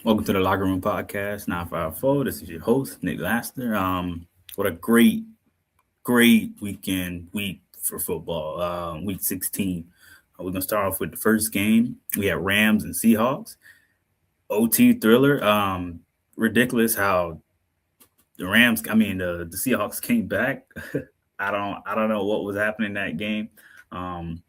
Welcome to the Locker Room Podcast, 954. This is your host, Nick Laster. What a great week for football. Week 16. We're gonna start off with the first game. We had Rams and Seahawks. OT thriller. Ridiculous how the Seahawks came back. I don't know what was happening in that game. Um,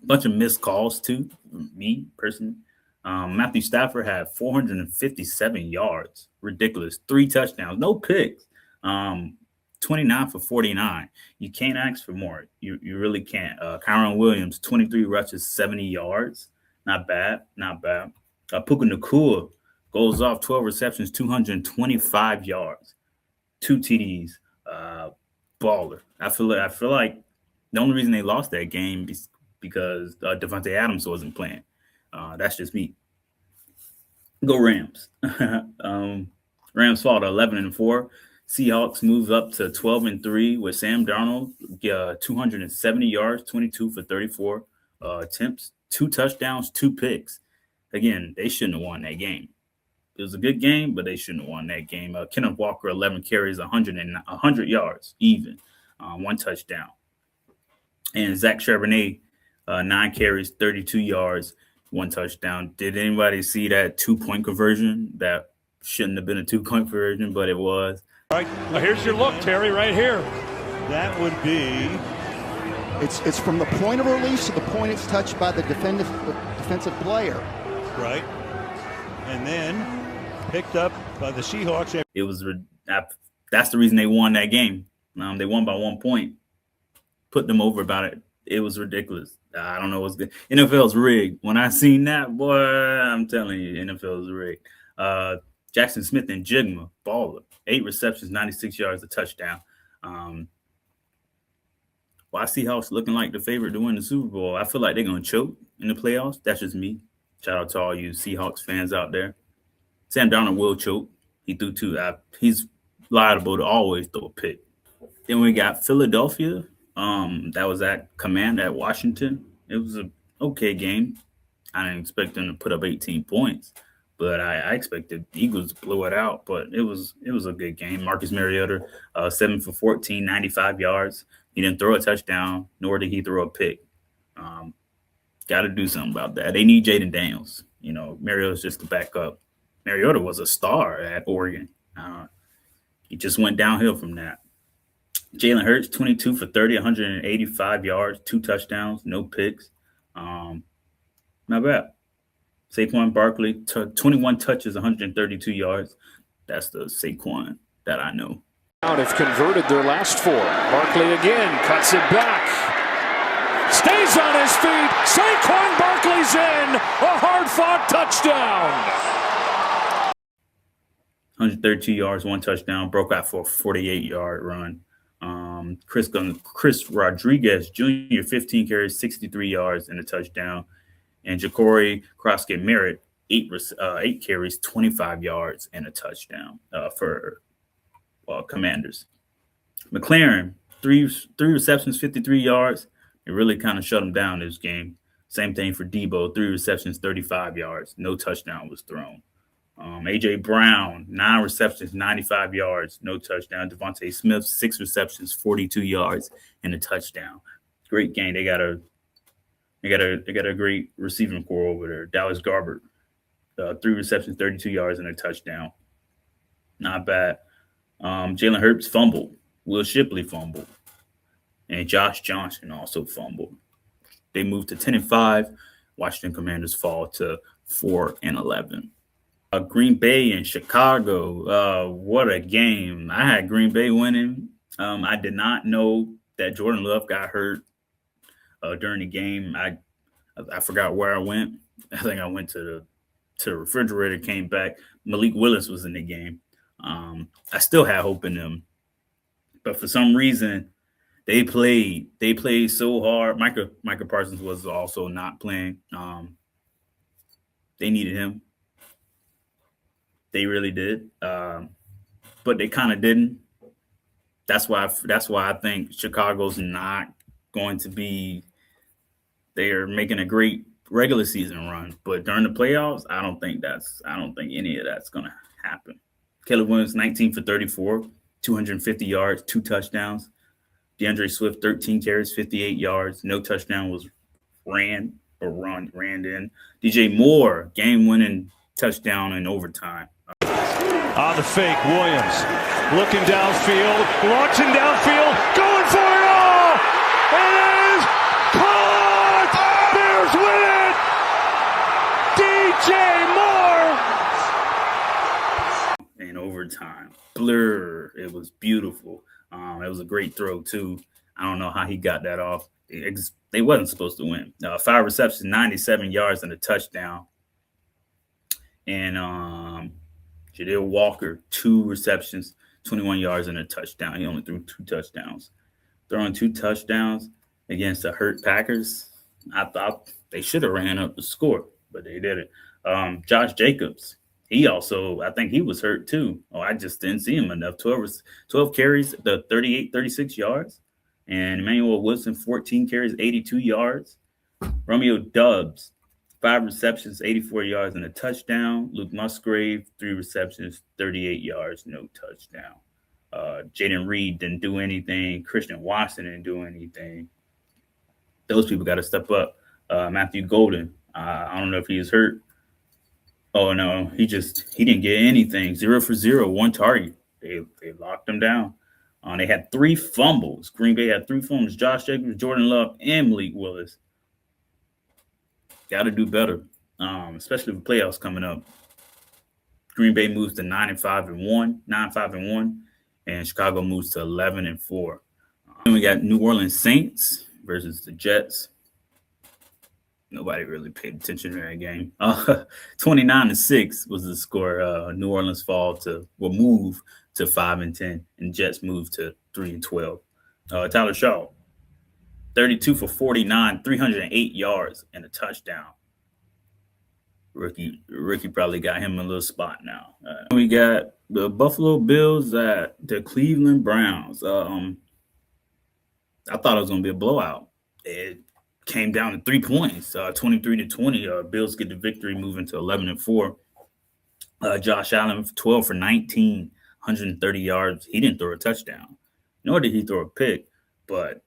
Bunch of missed calls too. Me personally, Matthew Stafford had 457 yards, ridiculous. Three touchdowns, no picks. 29 for 49. You can't ask for more. You really can't. Kyron Williams, 23 rushes, 70 yards. Not bad, not bad. Puka Nakua goes off 12 receptions, 225 yards, two TDs. Baller. I feel like the only reason they lost that game is because Devontae Adams wasn't playing. That's just me. Go Rams. um, Rams fall to 11-4. Seahawks move up to 12-3 with Sam Darnold, 270 yards, 22 for 34 attempts, two touchdowns, two picks. Again, they shouldn't have won that game. It was a good game, but they shouldn't have won that game. Kenneth Walker, 11 carries, 100 yards, even, one touchdown. And Zach Charbonnet, 9 carries, 32 yards, one touchdown. Did anybody see that 2 point conversion? That shouldn't have been a 2 point conversion, but it was. All right, well, here's your look, Terry, right here. That would be. It's from the point of release to the point it's touched by the defensive player. Right. And then picked up by the Seahawks. It was. That's the reason they won that game. They won by 1 point. Put them over about it. It was ridiculous. I don't know what's good. NFL's rigged. When I seen that, boy, I'm telling you, NFL's rigged. Jackson Smith and Jigma, baller. 8 receptions, 96 yards, a touchdown. Why Seahawks looking like the favorite to win the Super Bowl? I feel like they're going to choke in the playoffs. That's just me. Shout out to all you Seahawks fans out there. Sam Darnold will choke. He threw two. He's liable to always throw a pick. Then we got Philadelphia. That was at Command at Washington. It was a okay game. I didn't expect them to put up 18 points, but I expected Eagles to blow it out. But it was a good game. Marcus Mariota, 7 for 14, 95 yards. He didn't throw a touchdown, nor did he throw a pick. Got to do something about that. They need Jaden Daniels. Mariota's just to back up. Mariota was a star at Oregon. He just went downhill from that. Jalen Hurts, 22 for 30, 185 yards, two touchdowns, no picks. Not bad. Saquon Barkley, 21 touches, 132 yards. That's the Saquon that I know. Have converted their last four. Barkley again cuts it back. Stays on his feet. Saquon Barkley's in. A hard-fought touchdown. 132 yards, one touchdown. Broke out for a 48-yard run. Chris Rodriguez Jr., 15 carries, 63 yards, and a touchdown. And Ja'Cory Croskett-Merritt, 8 carries, 25 yards, and a touchdown for Commanders. McLaren, three receptions, 53 yards. It really kind of shut him down this game. Same thing for Debo, 3 receptions, 35 yards. No touchdown was thrown. A.J. Brown, 9 receptions, 95 yards, no touchdown. Devontae Smith, 6 receptions, 42 yards, and a touchdown. Great game. They got a great receiving core over there. Dallas Garber, 3 receptions, 32 yards, and a touchdown. Not bad. Jalen Hurts fumbled. Will Shipley fumbled. And Josh Johnson also fumbled. They moved to 10-5. Washington Commanders fall to 4-11. Green Bay and Chicago. What a game. I had Green Bay winning. I did not know that Jordan Love got hurt during the game. I forgot where I went. I think I went to the refrigerator, came back. Malik Willis was in the game. I still had hope in them. But for some reason, they played so hard. Micah Parsons was also not playing. They needed him. They really did, but they kind of didn't. That's why I think Chicago's not going to be. They are making a great regular season run, but during the playoffs, I don't think any of that's gonna happen. Caleb Williams, 19 for 34, 250 yards, 2 touchdowns. DeAndre Swift, 13 carries, 58 yards, no touchdown was ran in. DJ Moore, game-winning touchdown in overtime. On the fake, Williams looking downfield, launching downfield, going for it all! It is caught! Bears win it! DJ Moore! In overtime. Blur. It was beautiful. It was a great throw, too. I don't know how he got that off. They wasn't supposed to win. 5 receptions, 97 yards, and a touchdown. And Jadale Walker, 2 receptions, 21 yards, and a touchdown. He only threw 2 touchdowns. Throwing 2 touchdowns against the hurt Packers, I thought they should have ran up the score, but they didn't. Josh Jacobs, I think he was hurt too. I just didn't see him enough. 12 carries, 36 yards. And Emmanuel Wilson, 14 carries, 82 yards. Romeo Doubs, 5 receptions, 84 yards, and a touchdown. Luke Musgrave, 3 receptions, 38 yards, no touchdown. Jaden Reed didn't do anything. Christian Watson didn't do anything. Those people got to step up. Matthew Golden, I don't know if he was hurt. Oh, no, he didn't get anything. 0 for 0, 1 target. They locked him down. They had 3 fumbles. Green Bay had 3 fumbles. Josh Jacobs, Jordan Love, and Malik Willis. Got to do better, especially with playoffs coming up. Green Bay moves to 9-5-1, and Chicago moves to 11-4. Then we got New Orleans Saints versus the Jets. Nobody really paid attention to that game. 29-6 was the score. New Orleans move to 5-10, and Jets move to 3-12. Tyler Shaw, 32 for 49, 308 yards, and a touchdown. Rookie probably got him a little spot now. We got the Buffalo Bills at the Cleveland Browns. I thought it was going to be a blowout. It came down to 3 points, 23-20. Bills get the victory, moving to 11-4. Josh Allen, 12 for 19, 130 yards. He didn't throw a touchdown, nor did he throw a pick. But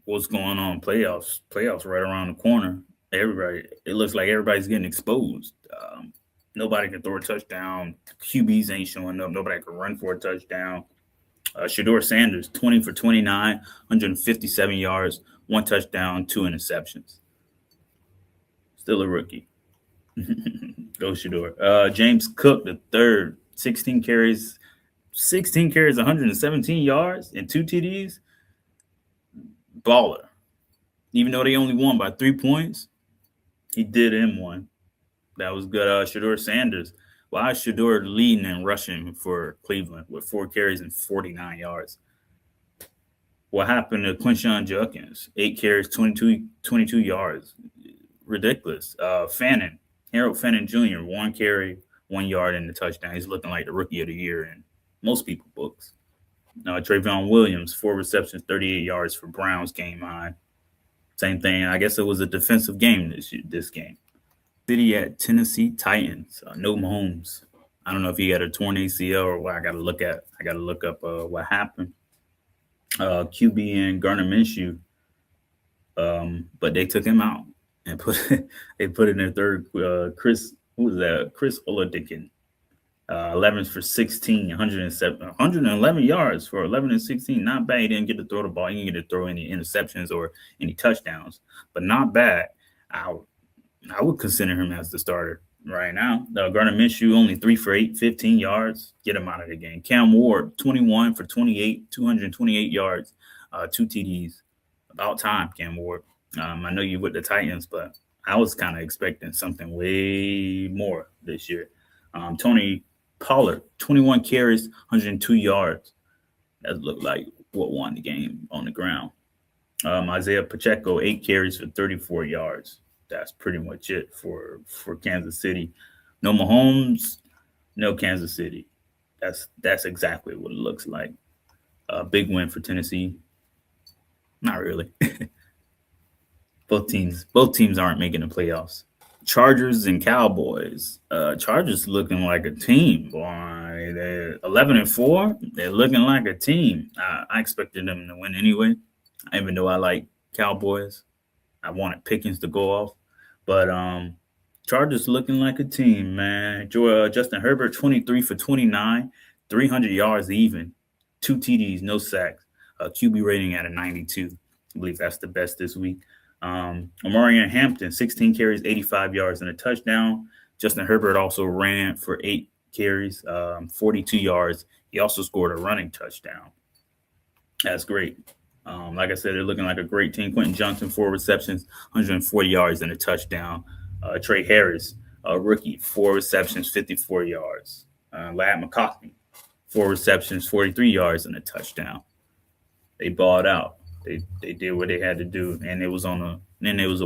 what's going on? Playoffs right around the corner. It looks like everybody's getting exposed. Nobody can throw a touchdown. QBs ain't showing up. Nobody can run for a touchdown. Shedeur Sanders, 20 for 29, 157 yards, 1 touchdown, 2 interceptions. Still a rookie. Go Shedeur. James Cook, the third, 16 carries, 117 yards, and 2 TDs. Baller. Even though they only won by 3 points, he did in one. That was good. Shedeur Sanders. Why is Shedeur leading and rushing for Cleveland with 4 carries and 49 yards? What happened to Quinshon Judkins? 8 carries, 22 yards. Ridiculous. Harold Fannin Jr., 1 carry, 1 yard, and a touchdown. He's looking like the rookie of the year in most people's books. Trayvon Williams, 4 receptions, 38 yards for Browns game high. Same thing. I guess it was a defensive game this game. City at Tennessee Titans. No Mahomes. I don't know if he had a torn ACL or what. I got to look up what happened. QB and Gardner Minshew. But they took him out and they put in their third. Chris Oladikin. 11 for 16, 111 yards for 11 and 16. Not bad. He didn't get to throw the ball. He didn't get to throw any interceptions or any touchdowns, but not bad. I would consider him as the starter right now. Gardner Minshew, only 3 for 8, 15 yards. Get him out of the game. Cam Ward, 21 for 28, 228 yards, 2 TDs. About time, Cam Ward. I know you with the Titans, but I was kind of expecting something way more this year. Tony Pollard, 21 carries, 102 yards. That looked like what won the game on the ground. Isaiah Pacheco, 8 carries for 34 yards. That's pretty much it for Kansas City. No Mahomes, no Kansas City. That's exactly what it looks like. Big win for Tennessee. Not really. Both teams aren't making the playoffs. Chargers and Cowboys. Chargers looking like a team, boy. They're 11-4. They're looking like a team. I expected them to win anyway, even though I like Cowboys. I wanted Pickens to go off, but Chargers looking like a team, man. Justin Herbert, 23 for 29, 300 yards even, 2 TDs, no sacks, QB rating at a 92. I believe that's the best this week. Omarion Hampton, 16 carries, 85 yards, and a touchdown. Justin Herbert also ran for 8 carries, 42 yards. He also scored a running touchdown. That's great. Like I said, they're looking like a great team. Quentin Johnson, 4 receptions, 140 yards, and a touchdown. Trey Harris, rookie, 4 receptions, 54 yards. Ladd McConkey, 4 receptions, 43 yards, and a touchdown. They balled out. They did what they had to do, and it was a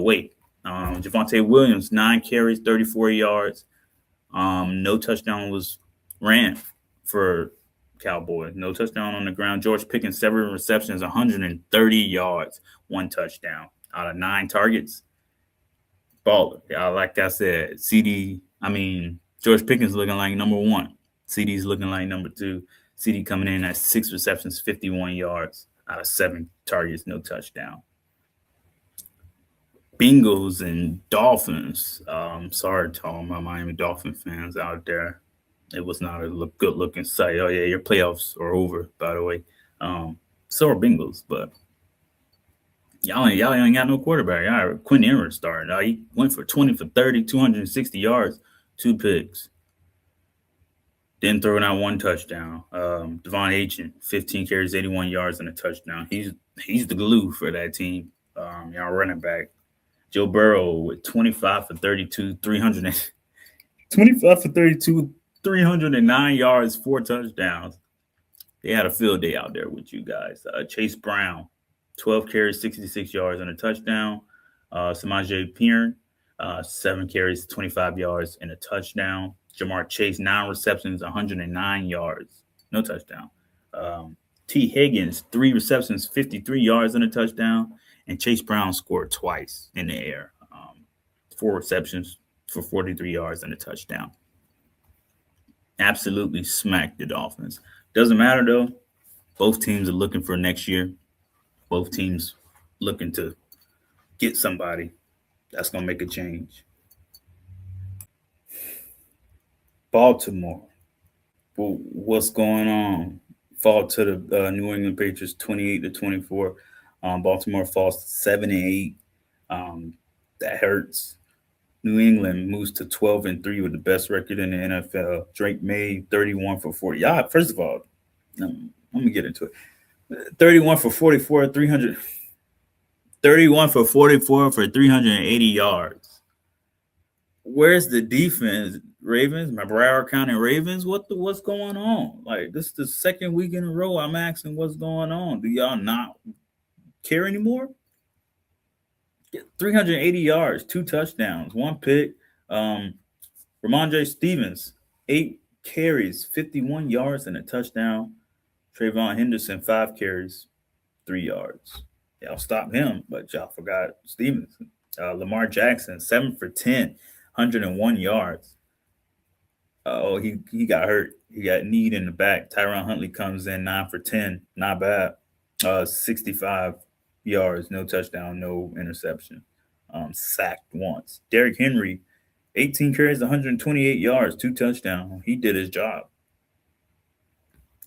weight. Javonte Williams, 9 carries, 34 yards. No touchdown was ran for Cowboys. No touchdown on the ground. George Pickens, 7 receptions, 130 yards, 1 touchdown out of 9 targets. Baller. Like I said, George Pickens looking like number 1. CD's looking like number 2. CD coming in at 6 receptions, 51 yards out of 7 targets, no touchdown. Bengals and Dolphins. Sorry to all my Miami Dolphin fans out there. It was not a good-looking sight. Oh, yeah, your playoffs are over, by the way. So are Bengals, but y'all ain't got no quarterback. Y'all, Quinn Ewers started. He went for 20 for 30, 260 yards, 2 picks. Didn't throw out 1 touchdown. Devon Achane, 15 carries, 81 yards, and a touchdown. He's the glue for that team. Y'all running back. Joe Burrow with 25 for 32, 309 yards, 4 touchdowns. They had a field day out there with you guys. Chase Brown, 12 carries, 66 yards, and a touchdown. Samaje Perine, 7 carries, 25 yards, and a touchdown. Jamar Chase, 9 receptions, 109 yards, no touchdown. T. Higgins, 3 receptions, 53 yards, and a touchdown. And Chase Brown scored twice in the air. 4 receptions for 43 yards and a touchdown. Absolutely smacked the Dolphins. Doesn't matter, though. Both teams are looking for next year. Both teams looking to get somebody that's going to make a change. Baltimore. What's going on? Fall to the New England Patriots 28-24. Baltimore falls to 7-8. That hurts. New England moves to 12-3 with the best record in the NFL. Drake May, 31 for 40. Yeah, first of all, let me get into it. 31 for 44, 300. 31 for 44 for 380 yards. Where's the defense, Ravens? My Broward County Ravens? What's going on? Like, this is the second week in a row I'm asking what's going on. Do y'all not care anymore? 380 yards, 2 touchdowns, 1 pick. Ramondre Stevens, 8 carries, 51 yards, and a touchdown. Trayvon Henderson, 5 carries, 3 yards. Y'all stopped him, but y'all forgot Stevens. Lamar Jackson, 7 for 10, 101 yards. He got hurt. He got kneed in the back. Tyron Huntley comes in 9 for 10. Not bad. 65 yards, no touchdown, no interception. Sacked once. Derrick Henry, 18 carries, 128 yards, 2 touchdowns. He did his job.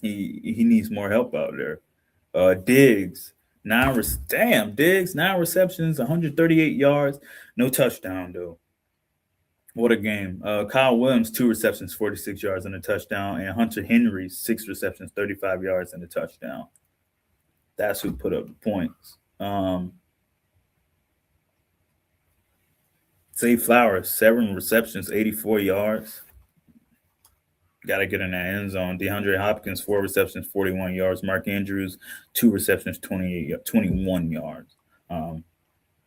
He needs more help out there. Diggs, 9 receptions, 138 yards, no touchdown though. What a game. Kyle Williams, 2 receptions, 46 yards and a touchdown. And Hunter Henry, 6 receptions, 35 yards and a touchdown. That's who put up the points. Zay Flowers, 7 receptions, 84 yards. Got to get in that end zone. DeAndre Hopkins, 4 receptions, 41 yards. Mark Andrews, 2 receptions, 21 yards.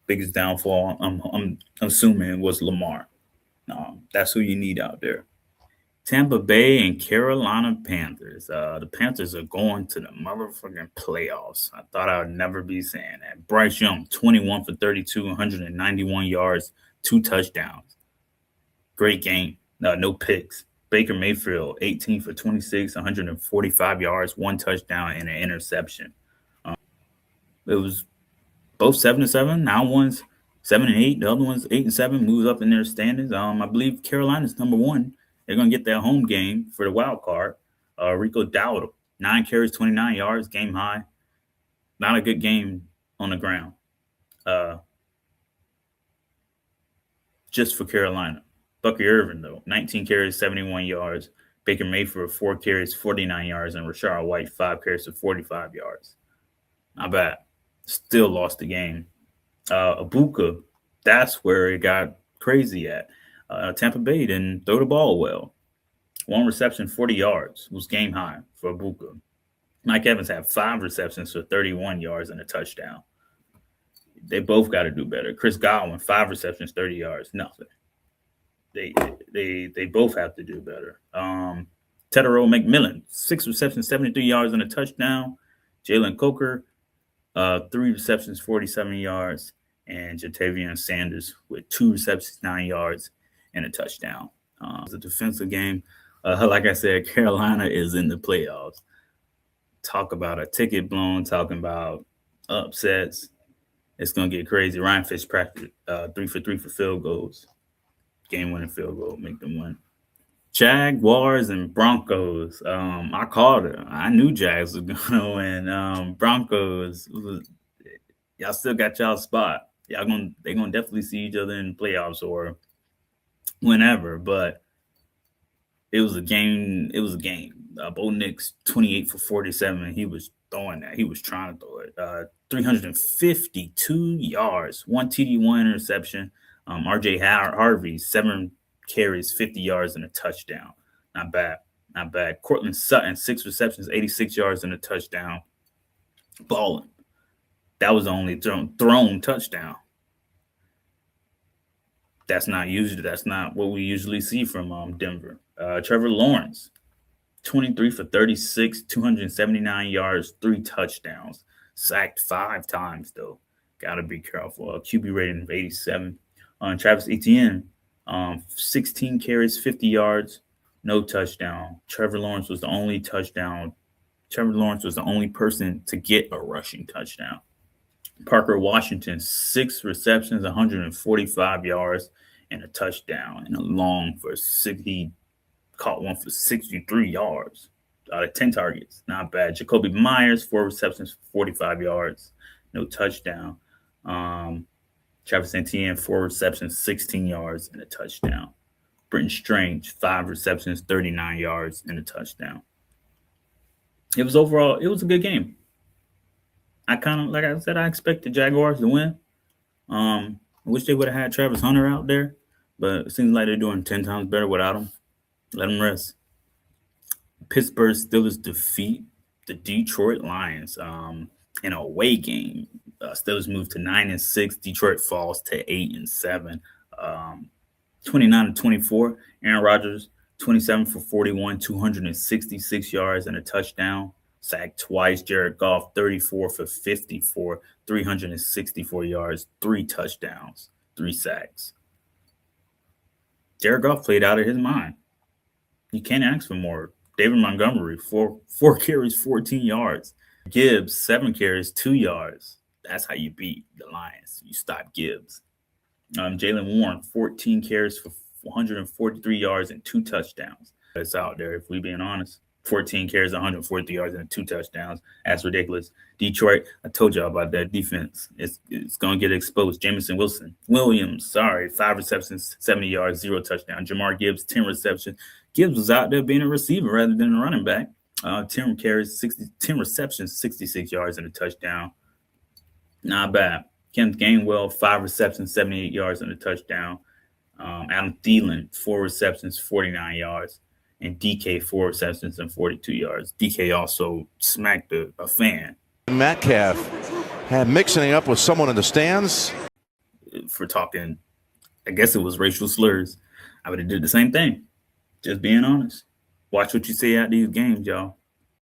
Biggest downfall, I'm assuming, was Lamar. That's who you need out there. Tampa Bay and Carolina Panthers. The Panthers are going to the motherfucking playoffs. I thought I would never be saying that. Bryce Young, 21 for 32, 191 yards, 2 touchdowns. Great game. No picks. Baker Mayfield, 18 for 26, 145 yards, 1 touchdown, and an interception. It was both 7-7. Now one's 7-8. The other one's 8-7. Moves up in their standings. I believe Carolina's number 1. They're going to get their home game for the wild card. Rico Dowdle, 9 carries, 29 yards, game high. Not a good game on the ground. Just for Carolina. Bucky Irvin, though, 19 carries, 71 yards. Baker Mayfield, 4 carries, 49 yards. And Rashard White, 5 carries for 45 yards. Not bad. Still lost the game. Ibuka, that's where it got crazy at. Tampa Bay didn't throw the ball well. 1 reception, 40 yards was game high for Ibuka. Mike Evans had 5 receptions for 31 yards and a touchdown. They both got to do better. Chris Godwin, 5 receptions, 30 yards, nothing. They both have to do better. Tedero McMillan, 6 receptions, 73 yards and a touchdown. Jalen Coker, 3 receptions, 47 yards. And Jatavian Sanders with 2 receptions, 9 yards, and a touchdown. It's a defensive game. Like I said, Carolina is in the playoffs. Talk about a ticket blown, talking about upsets. It's going to get crazy. Ryan Fitzpatrick, 3 for 3 for field goals. Game-winning field goal, make them win. Jaguars and Broncos. I called it. I knew Jags was going to win. Broncos, y'all still got y'all spot. They're gonna definitely see each other in the playoffs or whenever, but it was a game. Bo Nix, 28 for 47. He was throwing that. He was trying to throw it. 352 yards, 1 TD, 1 interception. RJ Harvey, 7 carries, 50 yards, and a touchdown. Not bad. Cortland Sutton, 6 receptions, 86 yards, and a touchdown. Balling. That was the only thrown touchdown. That's not what we usually see from Denver. Trevor Lawrence, 23 for 36, 279 yards, 3 touchdowns. Sacked 5 times, though. Got to be careful. QB rating of 87. Travis Etienne, 16 carries, 50 yards, no touchdown. Trevor Lawrence was the only person to get a rushing touchdown. Parker Washington, 6 receptions, 145 yards, and a touchdown, and a long for 6. He caught one for 63 yards out of 10 targets. Not bad. Jacoby Myers, 4 receptions, 45 yards, no touchdown. Travis Etienne, 4 receptions, 16 yards, and a touchdown. Britton Strange, 5 receptions, 39 yards, and a touchdown. It was a good game. Like I said, I expect the Jaguars to win. I wish they would have had Travis Hunter out there, but it seems like they're doing 10 times better without him. Let him rest. Pittsburgh Steelers defeat the Detroit Lions in a away game. Steelers moved to 9-6. Detroit falls to 8-7. 29-24. Aaron Rodgers, 27 for 41, 266 yards and a touchdown. Sacked twice. Jared Goff, 34 for 54, 364 yards, 3 touchdowns, 3 sacks. Jared Goff played out of his mind. You can't ask for more. David Montgomery, 4 carries, 14 yards. Gibbs, 7 carries, 2 yards. That's how you beat the Lions. You stop Gibbs. Jaylen Warren, 14 carries for 143 yards and 2 touchdowns. That's out there, if we're being honest. 14 carries, 143 yards, and 2 touchdowns. That's ridiculous. Detroit, I told y'all about that defense. It's going to get exposed. Jameson Williams, 5 receptions, 70 yards, 0 touchdown. Jamar Gibbs, 10 receptions. Gibbs was out there being a receiver rather than a running back. 10 receptions, 66 yards, and a touchdown. Not bad. Kenneth Gainwell, 5 receptions, 78 yards, and a touchdown. Adam Thielen, 4 receptions, 49 yards. And DK, 4 receptions and 42 yards. DK also smacked a fan. Metcalf had mixing up with someone in the stands. For talking, I guess it was racial slurs. I would have did the same thing. Just being honest. Watch what you say out these games, y'all.